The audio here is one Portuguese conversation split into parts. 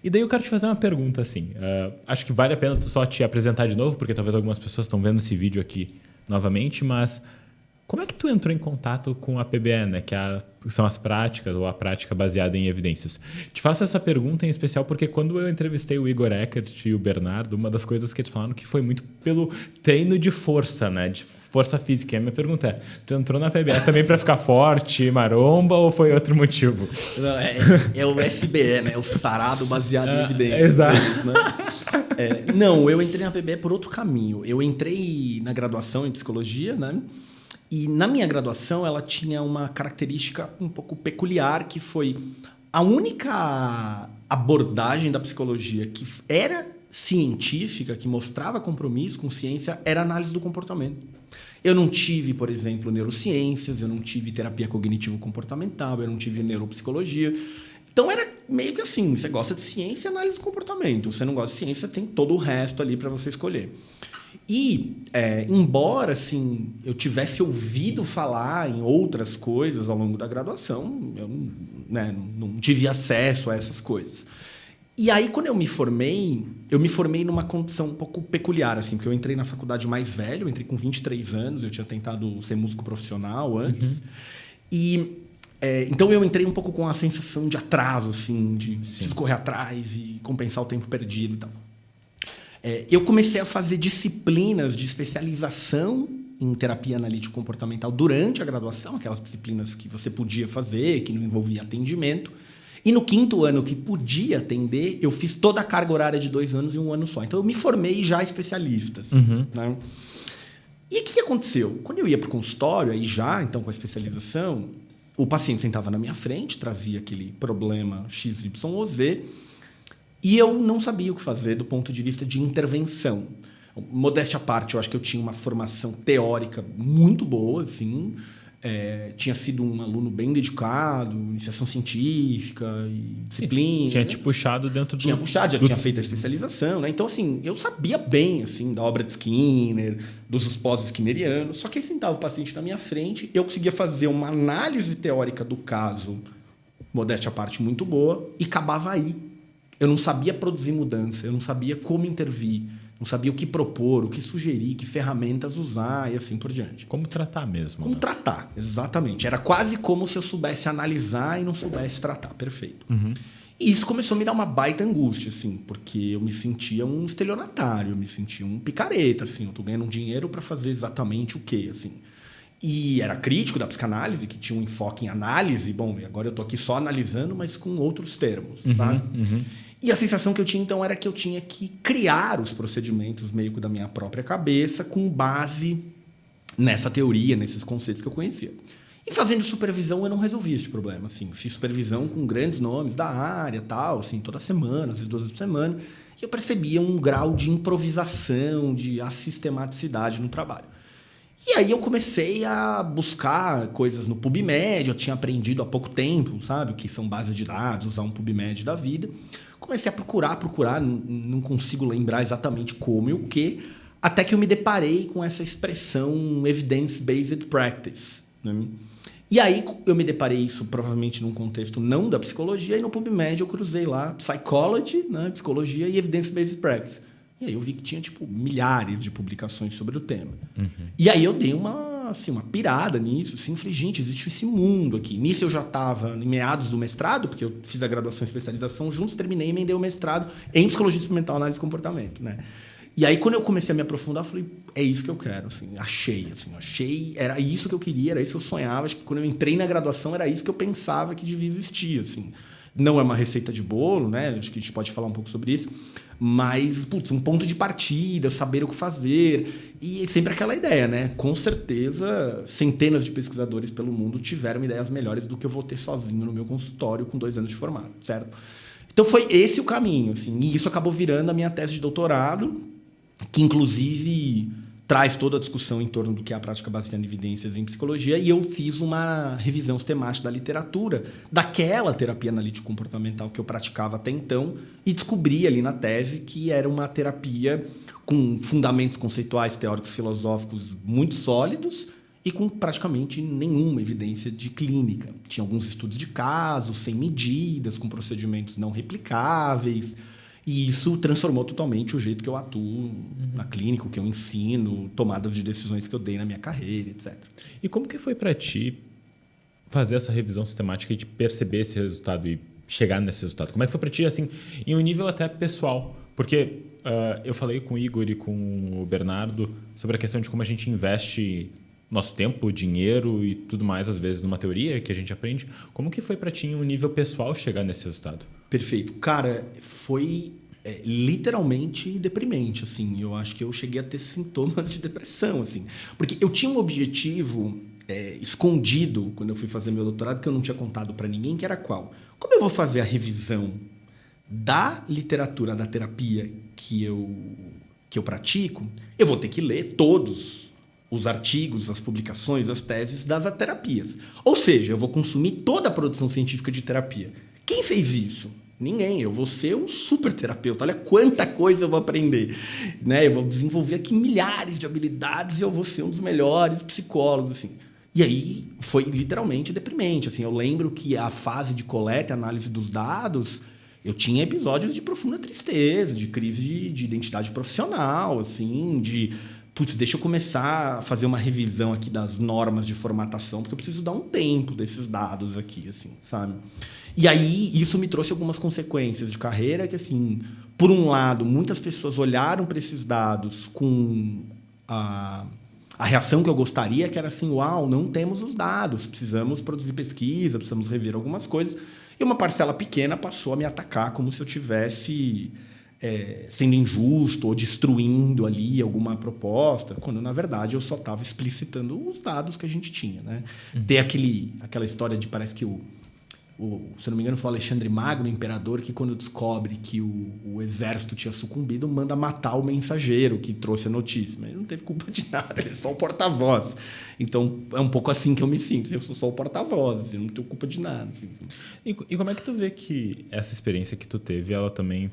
E daí eu quero te fazer uma pergunta, assim. Acho que vale a pena tu só te apresentar de novo, porque talvez algumas pessoas estão vendo esse vídeo aqui novamente, mas como é que tu entrou em contato com a PBE, né? Que são as práticas, ou a prática baseada em evidências? Te faço essa pergunta em especial porque quando eu entrevistei o Igor Eckert e o Bernardo, uma das coisas que eles falaram que foi muito pelo treino de força, né? De força física. E a minha pergunta é, tu entrou na PBE também para ficar forte, maromba, ou foi outro motivo? Não, é o SBE, né? O sarado baseado em evidências. Exato. Né? Não, eu entrei na PBE por outro caminho. Eu entrei na graduação em psicologia, né? E na minha graduação ela tinha uma característica um pouco peculiar, que foi a única abordagem da psicologia que era científica, que mostrava compromisso com ciência, era a análise do comportamento. Eu não tive, por exemplo, neurociências, eu não tive terapia cognitivo-comportamental, eu não tive neuropsicologia. Então era meio que assim, você gosta de ciência, análise do comportamento. Você não gosta de ciência, tem todo o resto ali para você escolher. E, embora assim, eu tivesse ouvido falar em outras coisas ao longo da graduação, eu não tive acesso a essas coisas. E aí, quando eu me formei numa condição um pouco peculiar, assim, porque eu entrei na faculdade mais velho, eu entrei com 23 anos, eu tinha tentado ser músico profissional antes. E então eu entrei um pouco com a sensação de atraso, assim, de preciso correr atrás e compensar o tempo perdido e tal. Eu comecei a fazer disciplinas de especialização em terapia analítico-comportamental durante a graduação, aquelas disciplinas que você podia fazer, que não envolvia atendimento. E no 5º ano que podia atender, eu fiz toda a carga horária de 2 anos em 1 ano só. Então eu me formei já especialista. Assim, né? E o que aconteceu? Quando eu ia para o consultório, aí já então com a especialização, o paciente sentava na minha frente, trazia aquele problema XYZ, e eu não sabia o que fazer do ponto de vista de intervenção. Modéstia à parte, eu acho que eu tinha uma formação teórica muito boa, assim. Tinha sido um aluno bem dedicado, iniciação científica e disciplina. Tinha te puxado dentro do... Tinha puxado, já tinha feito a especialização, né? Então, assim, eu sabia bem, assim, da obra de Skinner, dos pós-skinnerianos. Só que aí sentava o paciente na minha frente, eu conseguia fazer uma análise teórica do caso, modéstia à parte, muito boa, e acabava aí. Eu não sabia produzir mudança, eu não sabia como intervir, não sabia o que propor, o que sugerir, que ferramentas usar e assim por diante. Como tratar mesmo. Como tratar, exatamente. Era quase como se eu soubesse analisar e não soubesse tratar, perfeito. E isso começou a me dar uma baita angústia, assim, porque eu me sentia um estelionatário, eu me sentia um picareta, assim, eu tô ganhando um dinheiro para fazer exatamente o quê, assim. E era crítico da psicanálise, que tinha um enfoque em análise. Bom, e agora eu tô aqui só analisando, mas com outros termos, tá? E a sensação que eu tinha, então, era que eu tinha que criar os procedimentos meio que da minha própria cabeça com base nessa teoria, nesses conceitos que eu conhecia. E fazendo supervisão, eu não resolvi esse problema, assim. Fiz supervisão com grandes nomes da área, tal, assim, toda semana, às vezes 2 vezes por semana. E eu percebia um grau de improvisação, de assistematicidade no trabalho. E aí eu comecei a buscar coisas no PubMed, eu tinha aprendido há pouco tempo, sabe, o que são bases de dados, usar um PubMed da vida. Comecei a procurar, não consigo lembrar exatamente como e o que, até que eu me deparei com essa expressão evidence-based practice, né? E aí eu me deparei isso provavelmente num contexto não da psicologia, e no PubMed eu cruzei lá psychology, né, psicologia e evidence-based practice. E aí eu vi que tinha, tipo, milhares de publicações sobre o tema. E aí eu dei uma pirada nisso, assim, falei, gente, existe esse mundo aqui. Nisso eu já estava em meados do mestrado, porque eu fiz a graduação e especialização juntos, terminei e emendei o mestrado em Psicologia Experimental, Análise e Comportamento, né? E aí, quando eu comecei a me aprofundar, eu falei, é isso que eu quero, assim, achei, era isso que eu queria, era isso que eu sonhava. Acho que quando eu entrei na graduação, era isso que eu pensava que devia existir, assim. Não é uma receita de bolo, né? Acho que a gente pode falar um pouco sobre isso. Mas, putz, um ponto de partida, saber o que fazer. E sempre aquela ideia, né? Com certeza, centenas de pesquisadores pelo mundo tiveram ideias melhores do que eu vou ter sozinho no meu consultório com 2 anos de formado, certo? Então, foi esse o caminho, assim. E isso acabou virando a minha tese de doutorado, que, inclusive, traz toda a discussão em torno do que é a prática baseada em evidências em psicologia, e eu fiz uma revisão sistemática da literatura daquela terapia analítico-comportamental que eu praticava até então, e descobri ali na tese que era uma terapia com fundamentos conceituais, teóricos, filosóficos muito sólidos, e com praticamente nenhuma evidência de clínica. Tinha alguns estudos de casos, sem medidas, com procedimentos não replicáveis, e isso transformou totalmente o jeito que eu atuo na clínica, o que eu ensino, tomadas de decisões que eu dei na minha carreira, etc. E como que foi para ti fazer essa revisão sistemática e de perceber esse resultado e chegar nesse resultado? Como é que foi para ti, assim, em um nível até pessoal? Porque eu falei com o Igor e com o Bernardo sobre a questão de como a gente investe nosso tempo, dinheiro e tudo mais, às vezes, numa teoria que a gente aprende. Como que foi para ti, em um nível pessoal, chegar nesse resultado? Perfeito. Cara, foi literalmente deprimente, assim. Eu acho que eu cheguei a ter sintomas de depressão, assim. Porque eu tinha um objetivo escondido quando eu fui fazer meu doutorado que eu não tinha contado para ninguém, que era qual? Como eu vou fazer a revisão da literatura da terapia que eu pratico, eu vou ter que ler todos os artigos, as publicações, as teses das terapias. Ou seja, eu vou consumir toda a produção científica de terapia. Quem fez isso? Ninguém. Eu vou ser um super terapeuta. Olha quanta coisa eu vou aprender. Né? Eu vou desenvolver aqui milhares de habilidades e eu vou ser um dos melhores psicólogos. Assim. E aí foi literalmente deprimente. Assim, eu lembro que a fase de coleta e análise dos dados, eu tinha episódios de profunda tristeza, de crise de identidade profissional, assim, de... Putz, deixa eu começar a fazer uma revisão aqui das normas de formatação, porque eu preciso dar um tempo desses dados aqui, assim, sabe? E aí, isso me trouxe algumas consequências de carreira que, assim, por um lado, muitas pessoas olharam para esses dados com a reação que eu gostaria, que era assim, uau, não temos os dados, precisamos produzir pesquisa, precisamos rever algumas coisas. E uma parcela pequena passou a me atacar como se eu tivesse... sendo injusto ou destruindo ali alguma proposta, quando, na verdade, eu só estava explicitando os dados que a gente tinha. Né? Tem aquela história de, parece que se não me engano, foi o Alexandre Magno, o imperador, que quando descobre que o exército tinha sucumbido, manda matar o mensageiro que trouxe a notícia. Mas ele não teve culpa de nada, ele é só o porta-voz. Então, é um pouco assim que eu me sinto. Eu sou só o porta-voz, assim, não tenho culpa de nada. Assim. E como é que tu vê que essa experiência que tu teve, ela também...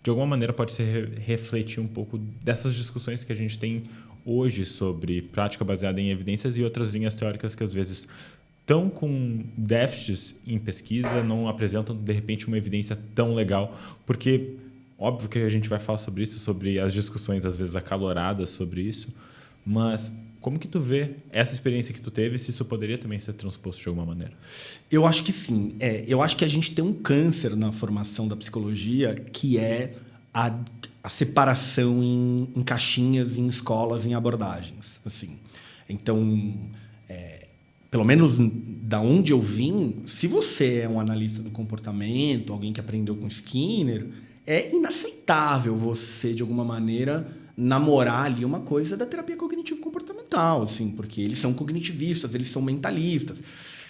de alguma maneira pode ser refletir um pouco dessas discussões que a gente tem hoje sobre prática baseada em evidências e outras linhas teóricas que às vezes estão com déficits em pesquisa, não apresentam de repente uma evidência tão legal, porque óbvio que a gente vai falar sobre isso, sobre as discussões às vezes acaloradas sobre isso, mas como que tu vê essa experiência que tu teve, se isso poderia também ser transposto de alguma maneira? Eu acho que sim. Eu acho que a gente tem um câncer na formação da psicologia, que é a separação em caixinhas, em escolas, em abordagens. Assim. Então, pelo menos da onde eu vim, se você é um analista do comportamento, alguém que aprendeu com Skinner, é inaceitável você, de alguma maneira, namorar ali uma coisa da terapia cognitivo-comportamental, assim, porque eles são cognitivistas, eles são mentalistas.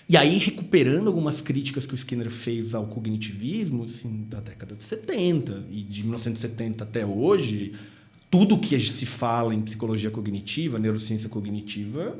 E aí, recuperando algumas críticas que o Skinner fez ao cognitivismo, assim, da década de 70, e de 1970 até hoje, tudo que se fala em psicologia cognitiva, neurociência cognitiva...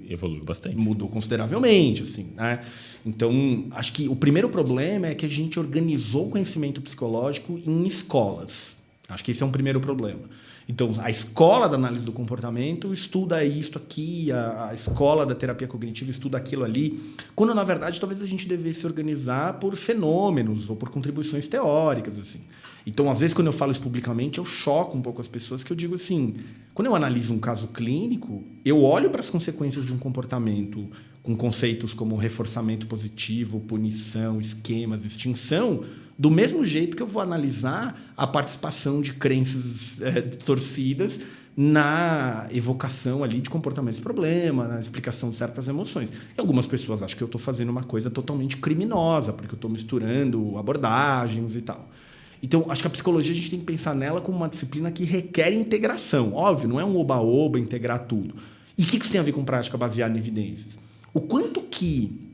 evoluiu bastante. Mudou consideravelmente, assim, né? Então, acho que o primeiro problema é que a gente organizou o conhecimento psicológico em escolas. Acho que esse é um primeiro problema. Então, a escola da análise do comportamento estuda isto aqui, a escola da terapia cognitiva estuda aquilo ali, quando, na verdade, talvez a gente devesse se organizar por fenômenos ou por contribuições teóricas, assim. Então, às vezes, quando eu falo isso publicamente, eu choco um pouco as pessoas, que eu digo assim, quando eu analiso um caso clínico, eu olho para as consequências de um comportamento com conceitos como reforçamento positivo, punição, esquemas, extinção, do mesmo jeito que eu vou analisar a participação de crenças distorcidas na evocação ali de comportamentos de problema, na explicação de certas emoções. E algumas pessoas acham que eu estou fazendo uma coisa totalmente criminosa, porque eu estou misturando abordagens e tal. Então, acho que a psicologia a gente tem que pensar nela como uma disciplina que requer integração. Óbvio, não é um oba-oba integrar tudo. E o que isso tem a ver com prática baseada em evidências? O quanto que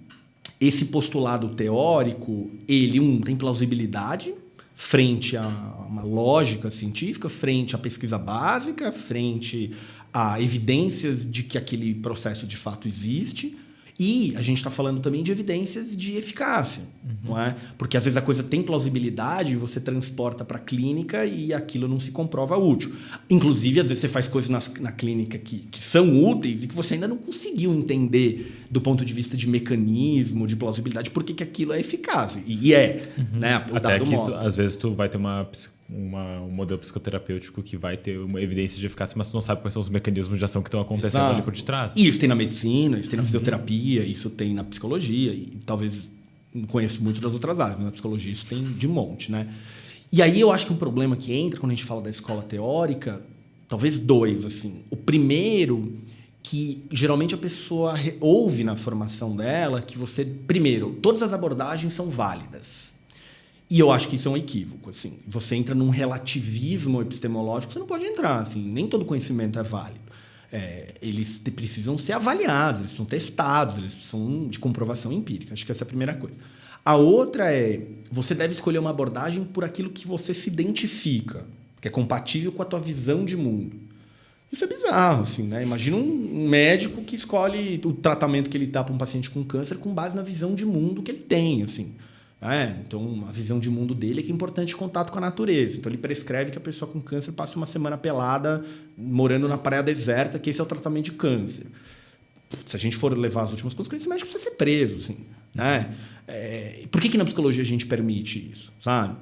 esse postulado teórico, ele, tem plausibilidade frente a uma lógica científica, frente à pesquisa básica, frente a evidências de que aquele processo de fato existe, E a gente está falando também de evidências de eficácia, não é? Porque às vezes a coisa tem plausibilidade, você transporta para a clínica e aquilo não se comprova útil. Inclusive, às vezes você faz coisas na clínica que são úteis e que você ainda não conseguiu entender do ponto de vista de mecanismo, de plausibilidade, por que aquilo é eficaz. E né? O Até dado que mostra. às vezes tu vai ter um modelo psicoterapêutico que vai ter uma evidência de eficácia, mas tu não sabe quais são os mecanismos de ação que estão acontecendo ali por detrás. E isso tem na medicina, isso tem na fisioterapia, isso tem na psicologia, e talvez não conheço muito das outras áreas, mas na psicologia isso tem de monte, né? E aí eu acho que um problema que entra quando a gente fala da escola teórica, talvez dois, assim. O primeiro, que geralmente a pessoa ouve na formação dela que você, primeiro, todas as abordagens são válidas. E eu acho que isso é um equívoco, assim. Você entra num relativismo epistemológico, você não pode entrar, assim. Nem todo conhecimento é válido. Eles precisam ser avaliados, eles precisam testados, eles precisam de comprovação empírica. Acho que essa é a primeira coisa. A outra você deve escolher uma abordagem por aquilo que você se identifica, que é compatível com a tua visão de mundo. Isso é bizarro, assim, né? Imagina um médico que escolhe o tratamento que ele dá para um paciente com câncer com base na visão de mundo que ele tem, assim. Então, a visão de mundo dele é que é importante o contato com a natureza. Então, ele prescreve que a pessoa com câncer passe uma semana pelada, morando na praia deserta, que esse é o tratamento de câncer. Se a gente for levar as últimas coisas, esse médico precisa ser preso, assim, né? Por que na psicologia a gente permite isso, sabe?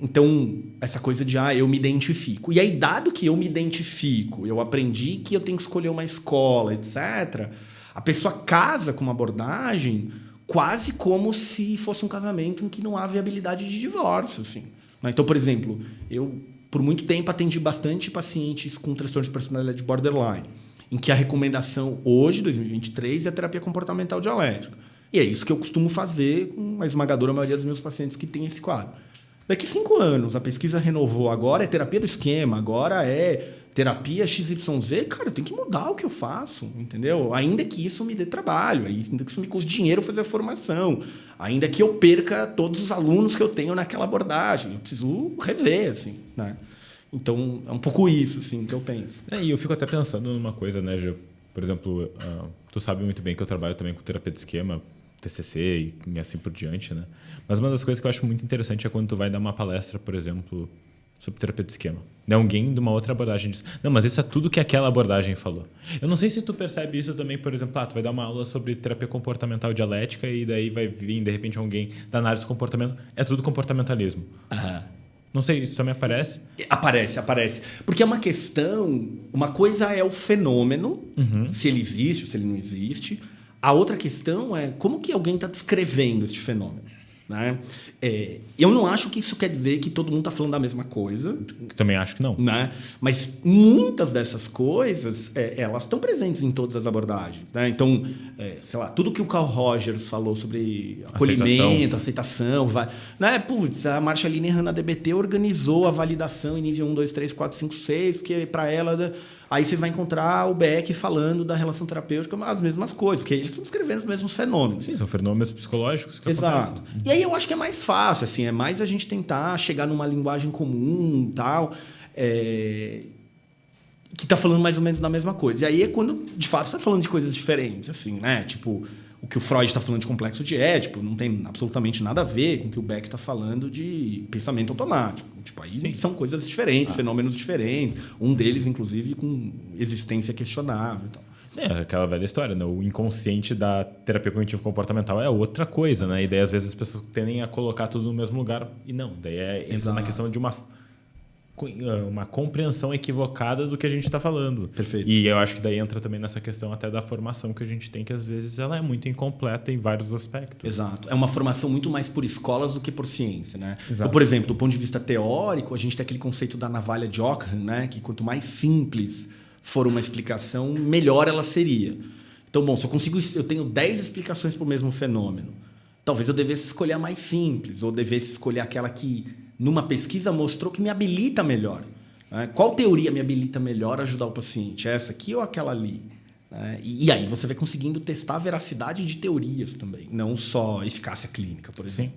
Então, essa coisa de, eu me identifico. E aí, dado que eu me identifico, eu aprendi que eu tenho que escolher uma escola, etc., a pessoa casa com uma abordagem quase como se fosse um casamento em que não há viabilidade de divórcio, assim. Então, por exemplo, eu, por muito tempo, atendi bastante pacientes com transtorno de personalidade borderline, em que a recomendação hoje, 2023, é a terapia comportamental dialética. E é isso que eu costumo fazer com a esmagadora maioria dos meus pacientes que têm esse quadro. Daqui 5 anos, a pesquisa renovou, agora é terapia do esquema, agora é terapia XYZ, cara, eu tenho que mudar o que eu faço, entendeu? Ainda que isso me dê trabalho, ainda que isso me custe dinheiro fazer a formação, ainda que eu perca todos os alunos que eu tenho naquela abordagem, eu preciso rever, assim, né? Então, é um pouco isso, assim, que eu penso. E eu fico até pensando numa coisa, né, Gil? Por exemplo, tu sabe muito bem que eu trabalho também com terapia de esquema, TCC e assim por diante, né? Mas uma das coisas que eu acho muito interessante é quando tu vai dar uma palestra, por exemplo, sobre terapia de esquema. Alguém de uma outra abordagem diz, não, mas isso é tudo que aquela abordagem falou. Eu não sei se tu percebe isso também, por exemplo, tu vai dar uma aula sobre terapia comportamental dialética e daí vai vir, de repente, alguém da análise do comportamento. É tudo comportamentalismo. Não sei, isso também aparece? Aparece. Porque é uma questão... Uma coisa é o fenômeno, se ele existe ou se ele não existe. A outra questão é como que alguém está descrevendo este fenômeno, né? Eu não acho que isso quer dizer que todo mundo está falando da mesma coisa. Também acho que não. Né? Mas muitas dessas coisas, elas estão presentes em todas as abordagens. Né? Então, sei lá, tudo que o Carl Rogers falou sobre acolhimento, aceitação, né? Putz, a Marsha Linehan na DBT organizou a validação em nível 1, 2, 3, 4, 5, 6, porque para ela... Aí você vai encontrar o Beck falando da relação terapêutica, as mesmas coisas, porque eles estão descrevendo os mesmos fenômenos. Sim, são fenômenos psicológicos que Exato. acontecem. E aí eu acho que é mais fácil, assim, é mais a gente tentar chegar numa linguagem comum, tal, que está falando mais ou menos da mesma coisa. E aí é quando, de fato, você está falando de coisas diferentes, assim, né? Tipo, o que o Freud está falando de complexo de Édipo não tem absolutamente nada a ver com o que o Beck está falando de pensamento automático. Tipo, aí Sim. São coisas diferentes, fenômenos diferentes. Um deles, inclusive, com existência questionável e tal. Aquela velha história, né? O inconsciente da terapia cognitivo-comportamental é outra coisa, né? E daí, às vezes, as pessoas tendem a colocar tudo no mesmo lugar e não. Daí entra na questão de uma compreensão equivocada do que a gente está falando. Perfeito. E eu acho que daí entra também nessa questão até da formação que a gente tem, que às vezes ela é muito incompleta em vários aspectos. Exato. É uma formação muito mais por escolas do que por ciência, né? Exato. Então, por exemplo, do ponto de vista teórico, a gente tem aquele conceito da navalha de Ockham, né? Que quanto mais simples for uma explicação, melhor ela seria. Então, bom, se eu tenho 10 explicações para o mesmo fenômeno, talvez eu devesse escolher a mais simples, ou devesse escolher aquela que, numa pesquisa, mostrou que me habilita melhor. Né? Qual teoria me habilita melhor a ajudar o paciente? Essa aqui ou aquela ali? Né? E aí você vai conseguindo testar a veracidade de teorias também, não só eficácia clínica, por exemplo.